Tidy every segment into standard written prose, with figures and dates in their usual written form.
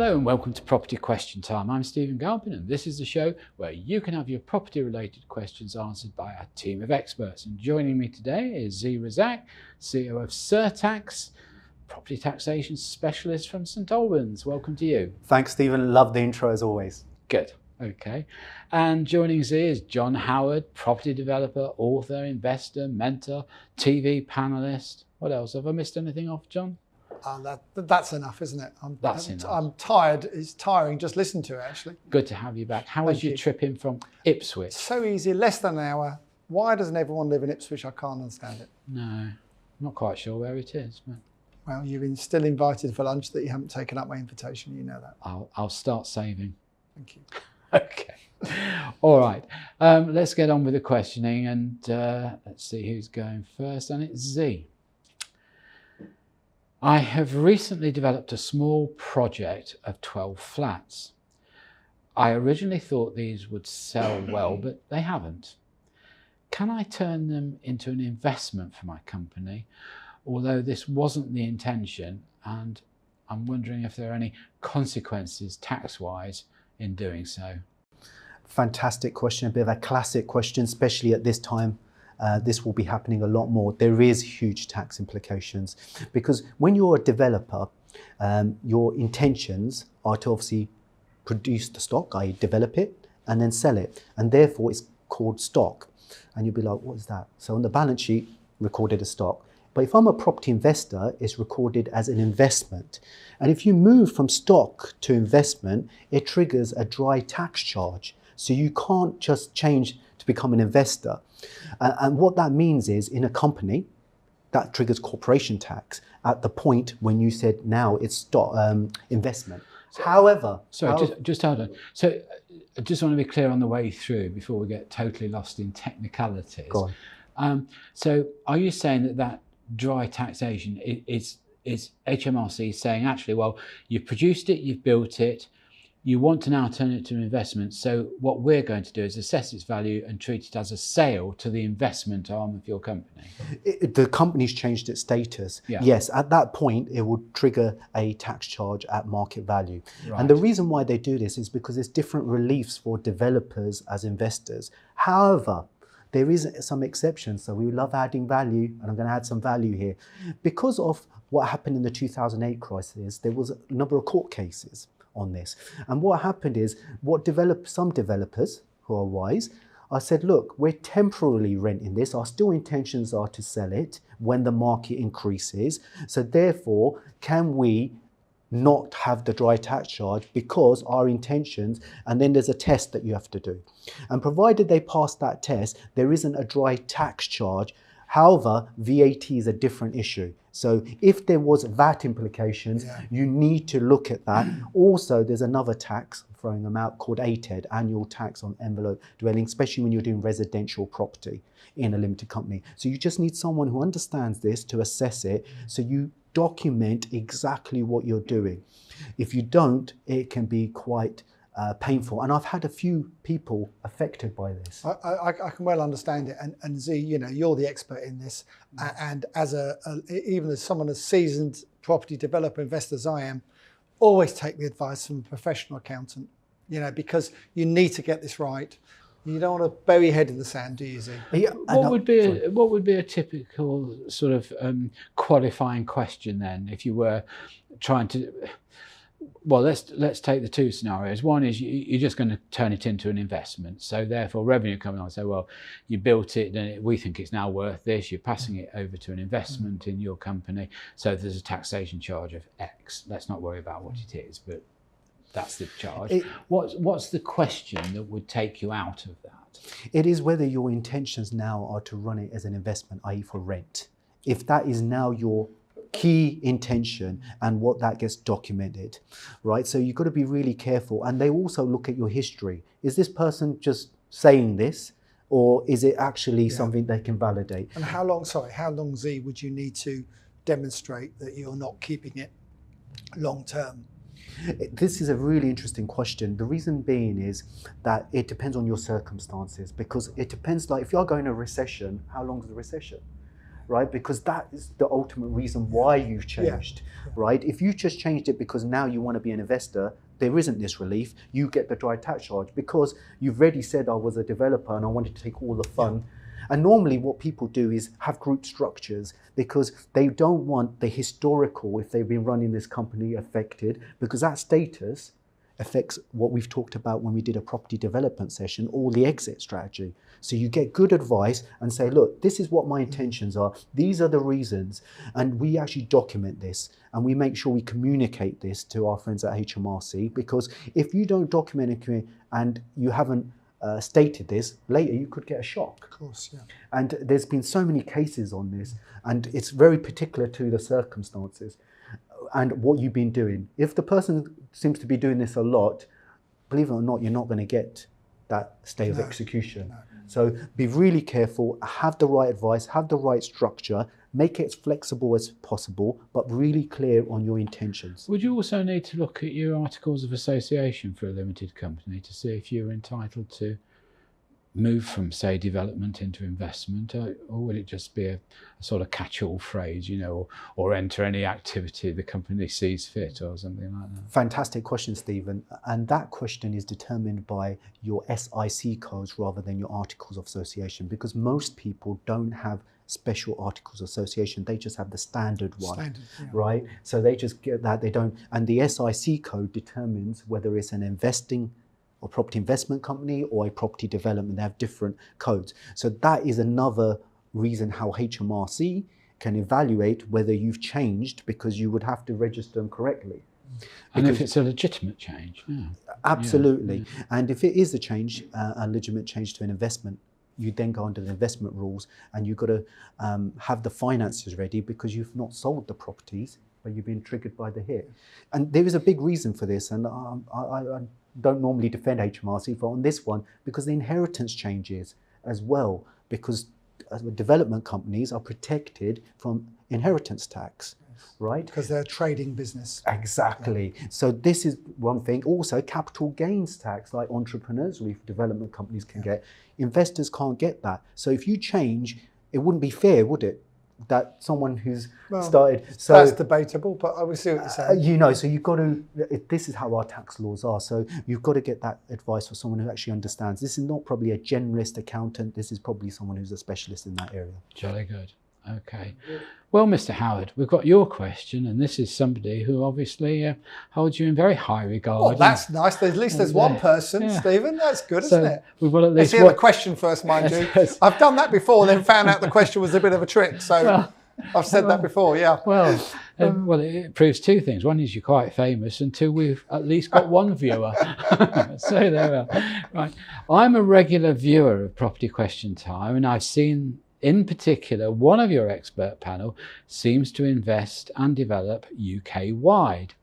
Hello and welcome to Property Question Time. I'm Stephen Galpin and this is the show where you can have your property related questions answered by a team of experts. And joining me today is Zee Razaq, CEO of Certax, property taxation specialist from St Albans. Welcome to you. Thanks, Stephen. Love the intro as always. Good. Okay. And joining Zee is John Howard, property developer, author, investor, mentor, TV panelist. What else? Have I missed anything off, John? That's enough, isn't it? I'm tired. It's tiring just listening to it, actually. Good to have you back. How was your trip in from Ipswich? So easy, less than an hour. Why doesn't everyone live in Ipswich? I can't understand it. No, I'm not quite sure where it is. But... Well, you've been still invited for lunch that you haven't taken up my invitation. You know that. I'll start saving. Thank you. Okay. All right. Let's get on with the questioning and let's see who's going first. And it's Zee. I have recently developed a small project of 12 flats. I originally thought these would sell well, but they haven't. Can I turn them into an investment for my company? Although this wasn't the intention, and I'm wondering if there are any consequences tax-wise in doing so. Fantastic question, a bit of a classic question, especially at this time. This will be happening a lot more. There is huge tax implications because when you're a developer, your intentions are to obviously produce the stock, i.e. develop it and then sell it. And therefore it's called stock. And you'll be like, what is that? So on the balance sheet, recorded as stock. But if I'm a property investor, it's recorded as an investment. And if you move from stock to investment, it triggers a dry tax charge. So you can't just change to become an investor. And what that means is in a company, that triggers corporation tax at the point when you said now it's stock investment. However... Just hold on. So I just want to be clear on the way through before we get totally lost in technicalities. Go on. So are you saying that dry taxation is HMRC saying actually, well, you've produced it, you've built it, you want to now turn it to an investment. So what we're going to do is assess its value and treat it as a sale to the investment arm of your company. The company's changed its status. Yeah. Yes, at that point, it would trigger a tax charge at market value. Right. And the reason why they do this is because there's different reliefs for developers as investors. However, there is some exceptions. So we love adding value, and I'm going to add some value here. Because of what happened in the 2008 crisis, there was a number of court cases on this. And what happened is, some developers who are wise, I said, look, we're temporarily renting this. Our still intentions are to sell it when the market increases. So therefore, can we not have the dry tax charge because our intentions, and then there's a test that you have to do. And provided they pass that test, there isn't a dry tax charge. However, VAT is a different issue. So if there was VAT implications, you need to look at that. Also, there's another tax, I'm throwing them out, called ATED, annual tax on envelope dwelling, especially when you're doing residential property in a limited company. So you just need someone who understands this to assess it, so you document exactly what you're doing. If you don't, it can be quite painful, and I've had a few people affected by this. I can well understand it, and Zee, you know, you're the expert in this, and as even as someone as seasoned property developer investor as I am, always take the advice from a professional accountant, you know, because you need to get this right. You don't want to bury your head in the sand, do you, Zee? Yeah, what would be a typical sort of qualifying question then, if you were trying to? Well, let's take the two scenarios. One is you're just going to turn it into an investment. So therefore revenue coming on, say, well, you built it and we think it's now worth this. You're passing it over to an investment in your company. So there's a taxation charge of X. Let's not worry about what it is, but that's the charge. What's the question that would take you out of that? It is whether your intentions now are to run it as an investment, i.e. for rent. If that is now your key intention and what that gets documented, right? So you've got to be really careful. And they also look at your history. Is this person just saying this, or is it actually something they can validate? And how long, Zee, would you need to demonstrate that you're not keeping it long term? This is a really interesting question. The reason being is that it depends on your circumstances, because it depends, like if you're going a recession, how long is the recession? right? Because that is the ultimate reason why you've changed, right? If you just changed it because now you want to be an investor, there isn't this relief. You get the dry tax charge because you've already said I was a developer and I wanted to take all the fun. And normally what people do is have group structures because they don't want the historical, if they've been running this company, affected, because that status affects what we've talked about when we did a property development session, or the exit strategy. So you get good advice and say, look, this is what my intentions are. These are the reasons. And we actually document this and we make sure we communicate this to our friends at HMRC, because if you don't document it and you haven't stated this, later you could get a shock. Of course, yeah. And there's been so many cases on this, and it's very particular to the circumstances and what you've been doing. If the person seems to be doing this a lot, believe it or not, you're not going to get that stay of execution. No. So be really careful, have the right advice, have the right structure, make it as flexible as possible, but really clear on your intentions. Would you also need to look at your articles of association for a limited company to see if you're entitled to move from, say, development into investment, or would it just be a sort of catch-all phrase, you know, or enter any activity the company sees fit or something like that? Fantastic question, Stephen. And that question is determined by your SIC codes rather than your articles of association, because most people don't have special articles of association, they just have the standard one, right? So they just get that, they don't, and the SIC code determines whether it's an investing or property investment company or a property development. They have different codes. So that is another reason how HMRC can evaluate whether you've changed, because you would have to register them correctly. And if it's a legitimate change. Absolutely. Yeah. And if it is a change, a legitimate change to an investment, you then go under the investment rules, and you've got to have the finances ready, because you've not sold the properties, but you've been triggered by the hit. And there is a big reason for this, and I don't normally defend HMRC for on this one, because the inheritance changes as well, because development companies are protected from inheritance tax, right? Because they're a trading business. Exactly. Yeah. So this is one thing. Also, capital gains tax, like entrepreneurs or development companies can get. Investors can't get that. So if you change, it wouldn't be fair, would it? That someone who's started. So that's debatable, but I will see what you're saying. You know, so you've got to, this is how our tax laws are. So you've got to get that advice from someone who actually understands. This is not probably a generalist accountant. This is probably someone who's a specialist in that area. Jolly good. Okay. Well, Mr. Howard, we've got your question, and this is somebody who obviously holds you in very high regard. Well, that's nice. At least there's one person, Stephen. That's good, isn't it? We've got at least. Let's hear the question first, mind you. I've done that before, then found out the question was a bit of a trick. So I've said that before, yeah. Well, it proves two things. One is you're quite famous, and two, we've at least got one viewer. So there we are. Right. I'm a regular viewer of Property Question Time, and I've seen, in particular, one of your expert panel seems to invest and develop UK-wide.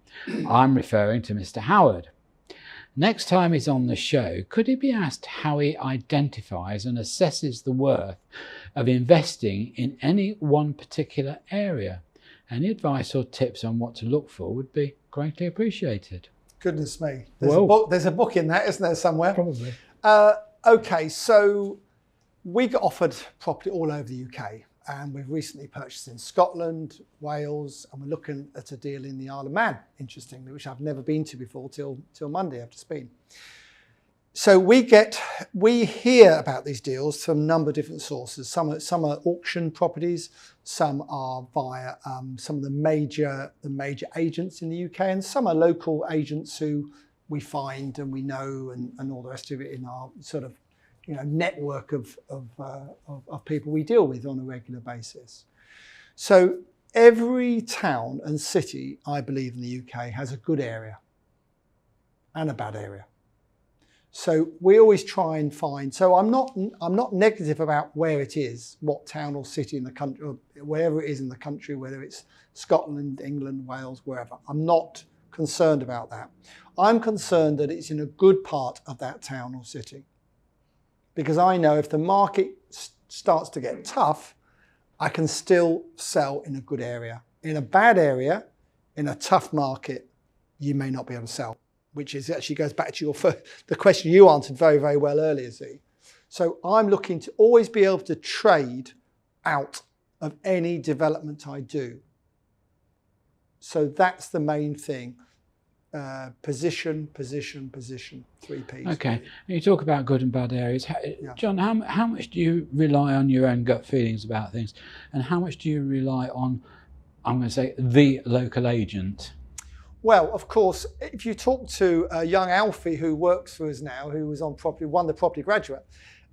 I'm referring to Mr. Howard. Next time he's on the show, could he be asked how he identifies and assesses the worth of investing in any one particular area? Any advice or tips on what to look for would be greatly appreciated. Goodness me. There's a book in that, isn't there, somewhere? Probably. Okay, so we got offered property all over the UK, and we've recently purchased in Scotland, Wales, and we're looking at a deal in the Isle of Man, interestingly, which I've never been to before till Monday I've just been. So we hear about these deals from a number of different sources. Some are auction properties, some are via some of the major agents in the UK, and some are local agents who we find and we know and all the rest of it in our sort of network of people we deal with on a regular basis. So every town and city, I believe, in the UK has a good area and a bad area. So we always try and find, so I'm not negative about where it is, what town or city in the country, or wherever it is in the country, whether it's Scotland, England, Wales, wherever. I'm not concerned about that. I'm concerned that it's in a good part of that town or city. Because I know if the market starts to get tough, I can still sell in a good area. In a bad area, in a tough market, you may not be able to sell, which is actually goes back to the question you answered very, very well earlier, Zee. So I'm looking to always be able to trade out of any development I do. So that's the main thing. Position, 3 Ps. Okay, and you talk about good and bad areas. John, how much do you rely on your own gut feelings about things, and how much do you rely on, I'm going to say, the local agent? Well, of course, if you talk to young Alfie who works for us now, who was on property, won the property graduate,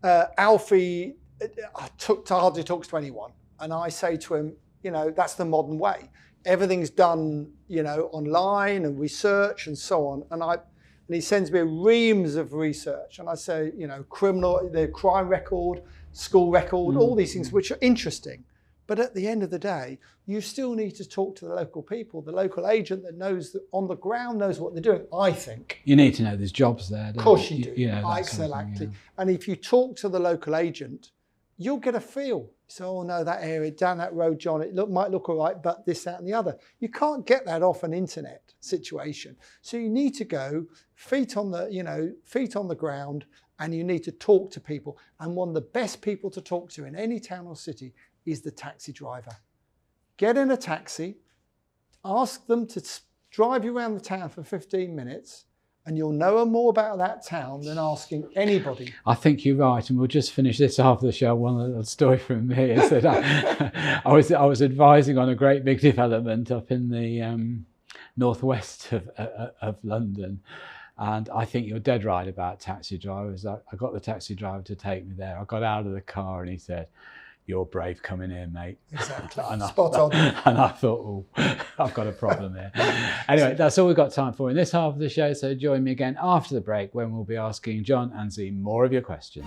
Alfie hardly talks to anyone. And I say to him, that's the modern way. Everything's done, online and research and so on. And he sends me reams of research. And I say, the crime record, school record, all these things which are interesting. But at the end of the day, you still need to talk to the local people, the local agent that knows that on the ground knows what they're doing, I think. You need to know there's jobs there. Of course you do. Exactly. Sort of thing, yeah. And if you talk to the local agent, you'll get a feel. So, no, that area, down that road, John, might look all right, but this, that, and the other. You can't get that off an internet situation. So you need to go feet on the ground, and you need to talk to people. And one of the best people to talk to in any town or city is the taxi driver. Get in a taxi, ask them to drive you around the town for 15 minutes, and you'll know more about that town than asking anybody. I think you're right, and we'll just finish this after the show. One little story from me is that I was advising on a great big development up in the northwest of London, and I think you're dead right about taxi drivers. I got the taxi driver to take me there. I got out of the car and he said, "You're brave coming here, mate." Exactly. Spot on. And I thought, I've got a problem here. Anyway, that's all we've got time for in this half of the show. So join me again after the break when we'll be asking John and Zee more of your questions.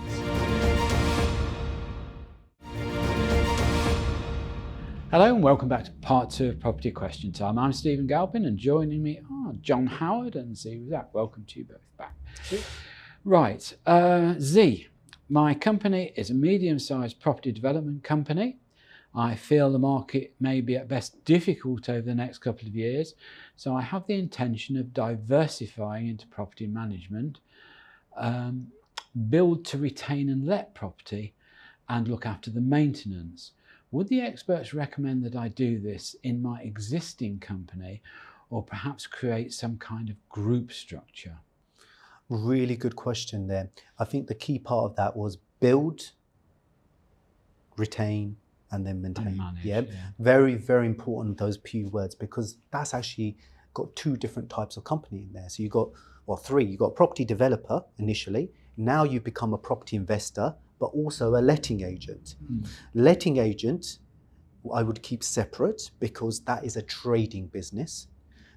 Hello and welcome back to part 2 of Property Question Time. I'm Stephen Galpin, and joining me are John Howard and Zee Razaq. Welcome to you both back. Right, Zee. My company is a medium-sized property development company. I feel the market may be at best difficult over the next couple of years, so I have the intention of diversifying into property management, build to retain and let property, and look after the maintenance. Would the experts recommend that I do this in my existing company, or perhaps create some kind of group structure? Really good question there. I think the key part of that was build, retain, and then maintain. And manage, yeah, very, very important, those few words, because that's actually got 2 different types of company in there. So you've got, 3, you've got property developer initially. Now you become a property investor, but also a letting agent. Letting agent, I would keep separate because that is a trading business.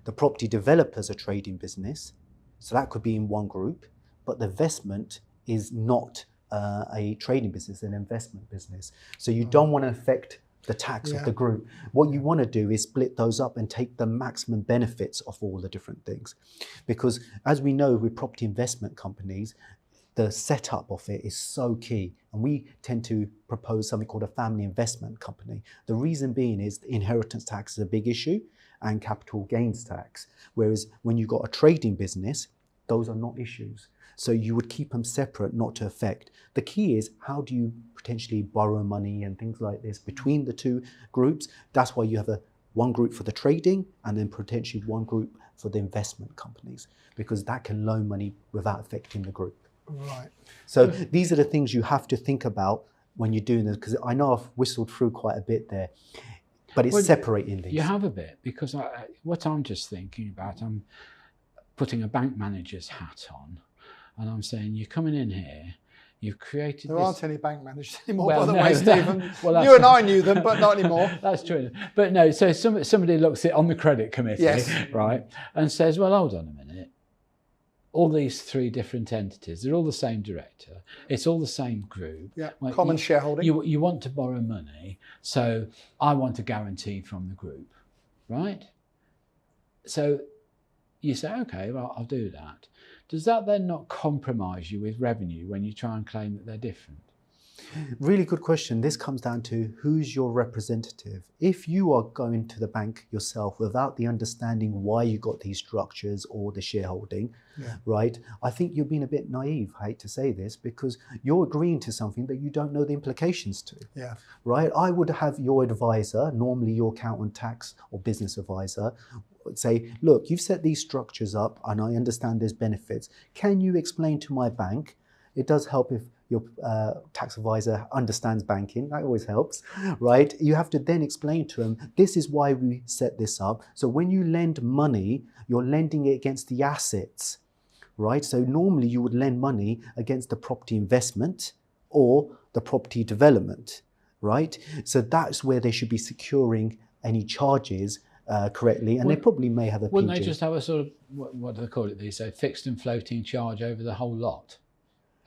The property developer is a trading business. So that could be in one group, but the investment is not a trading business, an investment business. So you don't want to affect the tax of the group. What you want to do is split those up and take the maximum benefits of all the different things. Because as we know with property investment companies, the setup of it is so key. And we tend to propose something called a family investment company. The reason being is inheritance tax is a big issue, and capital gains tax. Whereas when you've got a trading business, those are not issues. So you would keep them separate, not to affect. The key is, how do you potentially borrow money and things like this between the 2 groups? That's why you have one group for the trading and then potentially one group for the investment companies, because that can loan money without affecting the group. Right. So these are the things you have to think about when you're doing this, because I know I've whistled through quite a bit there. But it's separating these. You have a bit, because what I'm just thinking about, I'm putting a bank manager's hat on, and I'm saying, you're coming in here, you've created There aren't any bank managers anymore, well, by the way, Stephen. Well, you and I knew them, but not anymore. That's true. But no, so somebody looks at on the credit committee, right, and says, well, hold on a minute. All these 3 different entities, they're all the same director, it's all the same group. Yeah, common shareholding. You want to borrow money, so I want a guarantee from the group, right? So you say, okay, well, I'll do that. Does that then not compromise you with revenue when you try and claim that they're different? Really good question. This comes down to who's your representative. If you are going to the bank yourself without the understanding why you got these structures or the shareholding, right, I think you're being a bit naive, I hate to say this, because you're agreeing to something that you don't know the implications to. Right? I would have your advisor, normally your accountant, tax or business advisor, say, look, you've set these structures up and I understand there's benefits. Can you explain to my bank? It does help if your tax advisor understands banking, that always helps, right? You have to then explain to them, this is why we set this up. So when you lend money, you're lending it against the assets, right? So normally you would lend money against the property investment or the property development, right? So that's where they should be securing any charges correctly, and they probably may have a PG. Wouldn't they just have a sort of, what do they call it these days, fixed and floating charge over the whole lot?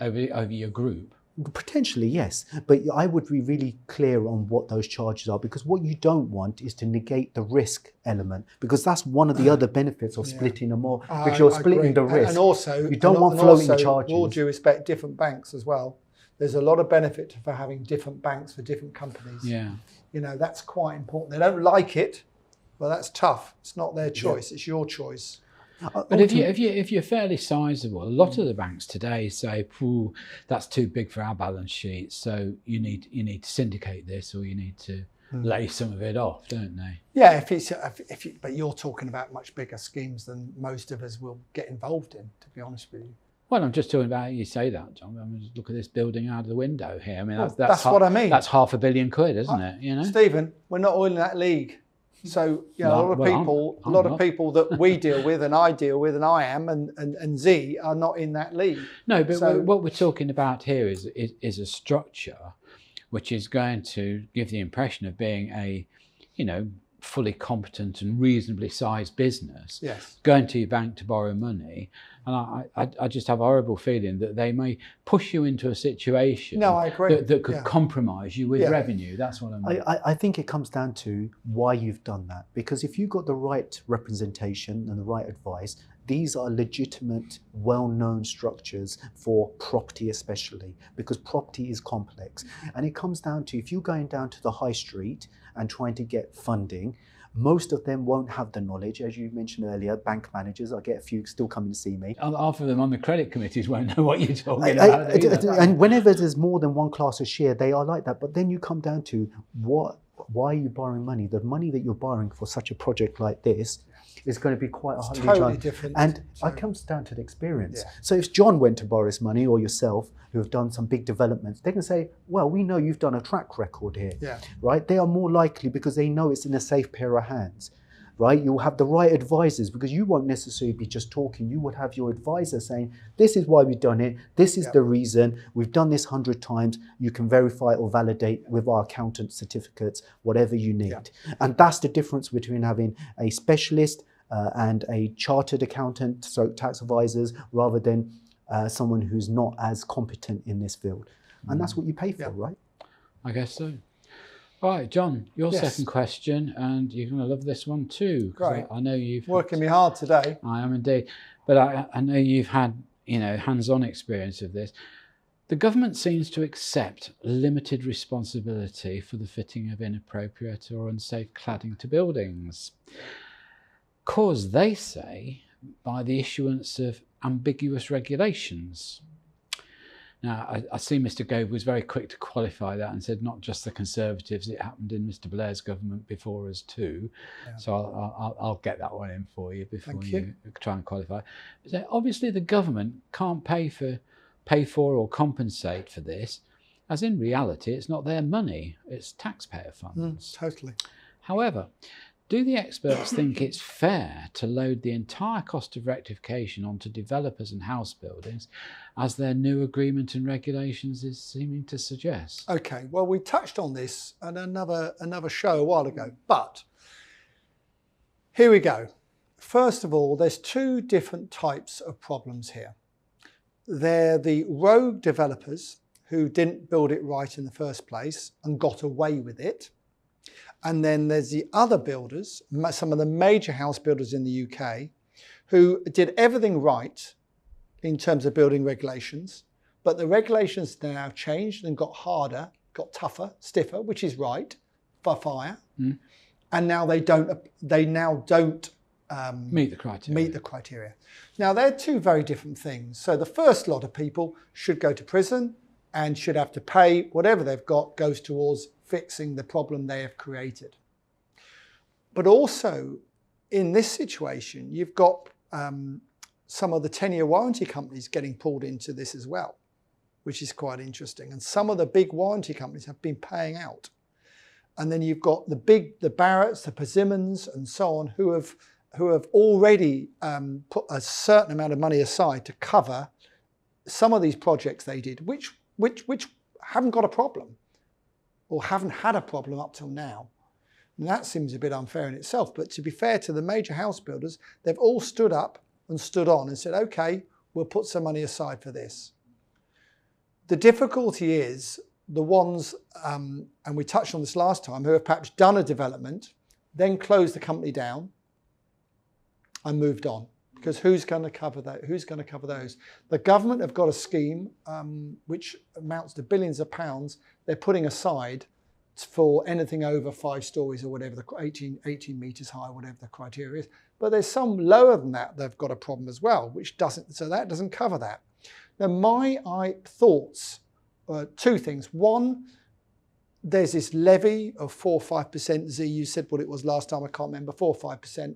Over your group? Potentially, yes. But I would be really clear on what those charges are, because what you don't want is to negate the risk element, because that's one of the other benefits of splitting them more, because you're splitting the risk. And also, you don't want floating charges. With all due respect, different banks as well. There's a lot of benefit for having different banks for different companies. Yeah. You know, that's quite important. They don't like it, but that's tough. It's not their choice, it's your choice. But if you're fairly sizable, a lot of the banks today say, that's too big for our balance sheet, so you need to syndicate this, or you need to lay some of it off, don't they? Yeah, but you're talking about much bigger schemes than most of us will get involved in, to be honest with you. Well, I'm just talking about, you say that, John. I mean, just look at this building out of the window here. I mean, that's what I mean. That's £500 million, isn't it? You know, Stephen, we're not all in that league. So, you know, a lot of people that we deal with, and I deal with, and I am, and Zee are not in that league. No, but what we're talking about here is a structure which is going to give the impression of being a, you know, fully competent and reasonably sized business. Yes. Going to your bank to borrow money. And I just have a horrible feeling that they may push you into a situation I agree. that could compromise you with revenue. That's what I mean. I think it comes down to why you've done that. Because if you've got the right representation and the right advice, these are legitimate, well-known structures for property especially, because property is complex. And it comes down to, if you're going down to the high street and trying to get funding, most of them won't have the knowledge. As you mentioned earlier, bank managers, I get a few still coming to see me. Half of them on the credit committees won't know what you're talking about. And whenever there's more than one class of share, they are like that. But then you come down to why are you borrowing money? The money that you're borrowing for such a project like this is going to be quite totally different. And it comes down to the experience. Yeah. So if John went to borrow his money, or yourself, who have done some big developments, they can say, well, we know you've done a track record here, right? They are more likely, because they know it's in a safe pair of hands, right? You'll have the right advisors, because you won't necessarily be just talking. You would have your advisor saying, this is why we've done it. This is the reason. We've done this 100 times. You can verify or validate with our accountant certificates, whatever you need. Yeah. And that's the difference between having a specialist and a chartered accountant, so tax advisors, rather than someone who's not as competent in this field. And that's what you pay for, right? I guess so. All right, John, your second question, and you're going to love this one too. Great. I know you've working me hard today. I am indeed. But I know you've had, you know, hands-on experience of this. The government seems to accept limited responsibility for the fitting of inappropriate or unsafe cladding to buildings, caused, they say, by the issuance of ambiguous regulations. Now, I see Mr. Gove was very quick to qualify that and said not just the Conservatives, it happened in Mr. Blair's government before us too. Yeah. So I'll get that one in for you before you try and qualify. So obviously the government can't pay for or compensate for this, as in reality it's not their money, it's taxpayer funds. Totally. However, do the experts think it's fair to load the entire cost of rectification onto developers and house buildings, as their new agreement and regulations is seeming to suggest? Okay, well, we touched on this on another show a while ago, but here we go. First of all, there's two different types of problems here. They're the rogue developers who didn't build it right in the first place and got away with it. And then there's the other builders, some of the major house builders in the UK, who did everything right in terms of building regulations, But the regulations now changed and got harder, got tougher, stiffer, which is right for fire. And now they don't meet the criteria. Now they're two very different things. So the first lot of people should go to prison and should have to pay whatever they've got goes towards fixing the problem they have created. But also in this situation, you've got some of the 10-year warranty companies getting pulled into this as well, which is quite interesting. And some of the big warranty companies have been paying out. And then you've got the Barretts, the Persimmons and so on who have already put a certain amount of money aside to cover some of these projects they did, which haven't got a problem or haven't had a problem up till now. And that seems a bit unfair in itself. But to be fair to the major house builders, they've all stood up and stood on and said, okay, we'll put some money aside for this. The difficulty is the ones, and we touched on this last time, who have perhaps done a development, then closed the company down and moved on. Because who's going to cover that? Who's going to cover those? The government have got a scheme which amounts to billions of pounds they're putting aside for anything over 5 stories or whatever, the 18 metres high, whatever the criteria is. But there's some lower than that they've got a problem as well, which doesn't, so that doesn't cover that. Now my thoughts, two things. One, there's this levy of 4 or 5%. Zee, you said what it was last time, I can't remember, 4 or 5%,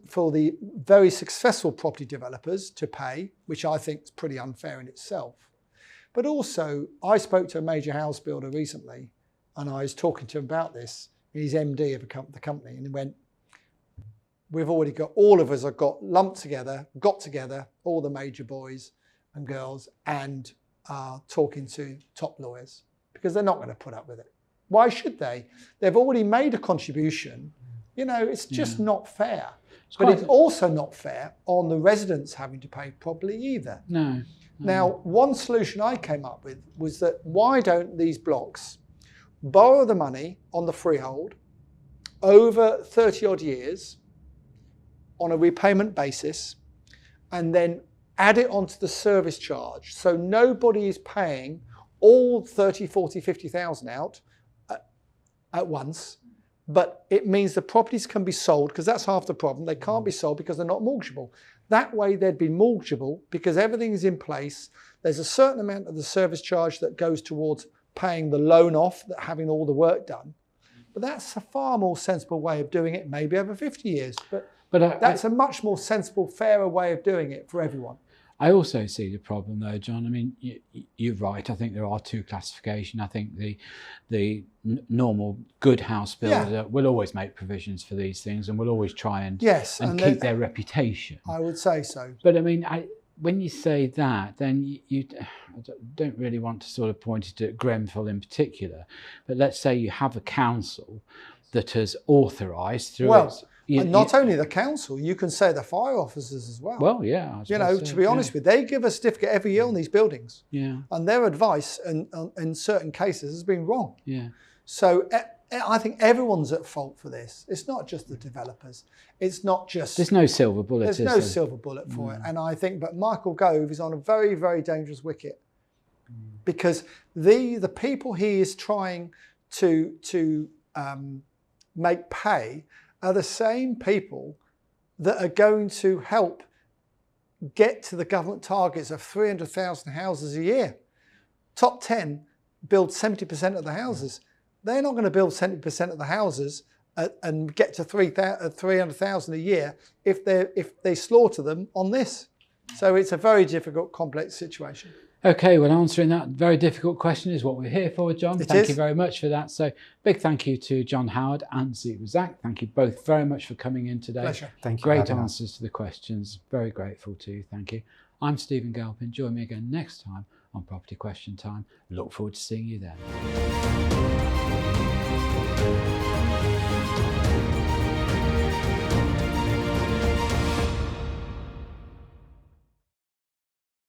for the very successful property developers to pay, which I think is pretty unfair in itself. But also, I spoke to a major house builder recently, and I was talking to him about this. He's MD of the company, and he went, we've already got, all of us have got together, all the major boys and girls, and talking to top lawyers, because they're not going to put up with it. Why should they? They've already made a contribution. You know, it's just not fair. But it's also not fair on the residents having to pay properly either. No. Now, one solution I came up with was that why don't these blocks borrow the money on the freehold over 30 odd years on a repayment basis and then add it onto the service charge. So nobody is paying all 30, 40, 50,000 out at once. But it means the properties can be sold, because that's half the problem. They can't be sold because they're not mortgageable. That way they'd be mortgageable because everything is in place. There's a certain amount of the service charge that goes towards paying the loan off, having all the work done. But that's a far more sensible way of doing it, maybe over 50 years. But that's a much more sensible, fairer way of doing it for everyone. I also see the problem though, John. I mean, you're right. I think there are two classifications. I think the normal good house builder will always make provisions for these things and will always try and keep their reputation. I would say so. But I mean, when you say that, then you don't really want to sort of point it at Grenfell in particular. But let's say you have a council that has authorised through its... And not only the council, you can say the fire officers as well. Well, yeah. You know, to be honest with you, they give a certificate every year on these buildings. Yeah. And their advice in certain cases has been wrong. Yeah. So I think everyone's at fault for this. It's not just the developers. It's not just... There's no silver bullet. There's no silver bullet for it. And I think, but Michael Gove is on a very, very dangerous wicket because the people he is trying to make pay are the same people that are going to help get to the government targets of 300,000 houses a year. Top 10 build 70% of the houses. They're not going to build 70% of the houses and get to 300,000 a year if they slaughter them on this. So it's a very difficult, complex situation. Okay, well, answering that very difficult question is what we're here for, John. Thank you very much for that. So big thank you to John Howard and Zee Razaq. Thank you both very much for coming in today. Pleasure. Thank you. Great answers to the questions. Very grateful to you. Thank you. I'm Stephen Galpin. Join me again next time on Property Question Time. Look forward to seeing you then.